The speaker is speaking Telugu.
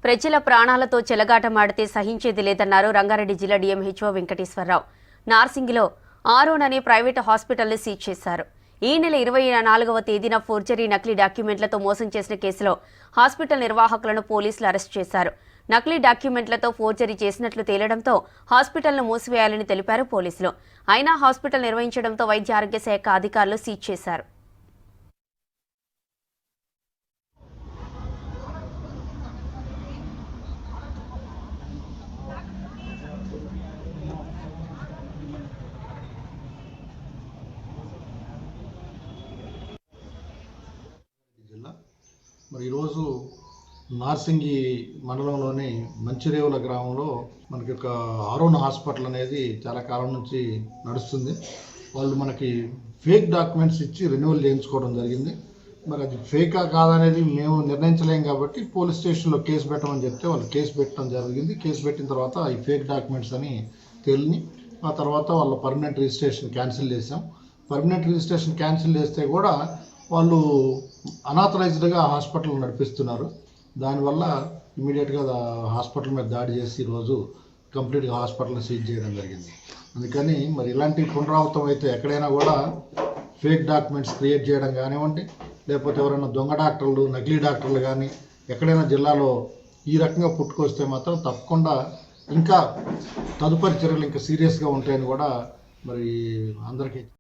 ప్రజల ప్రాణాలతో చెలగాటమాడితే సహించేది లేదన్నారు రంగారెడ్డి జిల్లా డిఎంహెచ్ఓ వెంకటేశ్వరరావు. నార్సింగిలో ఆరోన్ అనే ప్రైవేటు హాస్పిటల్ని సీజ్ చేశారు. ఈ నెల 24వ తేదీన ఫోర్జరీ నకిలీ డాక్యుమెంట్లతో మోసం చేసిన కేసులో హాస్పిటల్ నిర్వాహకులను పోలీసులు అరెస్ట్ చేశారు. నకిలీ డాక్యుమెంట్లతో ఫోర్జరీ చేసినట్లు తేలడంతో హాస్పిటల్ను మూసివేయాలని తెలిపారు పోలీసులు. అయినా హాస్పిటల్ నిర్వహించడంతో వైద్య ఆరోగ్య శాఖ అధికారులు సీజ్ చేశారు. మరి ఈరోజు నార్సింగి మండలంలోని మంచిరేవుల గ్రామంలో మనకి ఒక ఆరోన్ హాస్పిటల్ అనేది చాలా కాలం నుంచి నడుస్తుంది. వాళ్ళు మనకి ఫేక్ డాక్యుమెంట్స్ ఇచ్చి రెన్యువల్ చేయించుకోవడం జరిగింది. మరి అది ఫేకా కాదనేది మేము నిర్ణయించలేం కాబట్టి పోలీస్ స్టేషన్లో కేసు పెట్టమని చెప్తే వాళ్ళు కేసు పెట్టడం జరిగింది. కేసు పెట్టిన తర్వాత ఈ ఫేక్ డాక్యుమెంట్స్ అని తేలిని ఆ తర్వాత వాళ్ళ పర్మనెంట్ రిజిస్ట్రేషన్ క్యాన్సిల్ చేసాం. పర్మనెంట్ రిజిస్ట్రేషన్ క్యాన్సిల్ చేస్తే కూడా వాళ్ళు అనాథరైజ్డ్గా హాస్పిటల్ నడిపిస్తున్నారు. దానివల్ల ఇమీడియట్గా హాస్పిటల్ మీద దాడి చేసి ఈరోజు కంప్లీట్గా హాస్పిటల్ని సీజ్ చేయడం జరిగింది. అందుకని మరి ఇలాంటి పునరావృతం అయితే ఎక్కడైనా కూడా ఫేక్ డాక్యుమెంట్స్ క్రియేట్ చేయడం కానివ్వండి, లేకపోతే ఎవరైనా దొంగ డాక్టర్లు నకిలీ డాక్టర్లు కానీ ఎక్కడైనా జిల్లాలో ఈ రకంగా పుట్టుకొస్తే మాత్రం తప్పకుండా ఇంకా తదుపరి చర్యలు ఇంకా సీరియస్గా ఉంటాయని కూడా మరి అందరికీ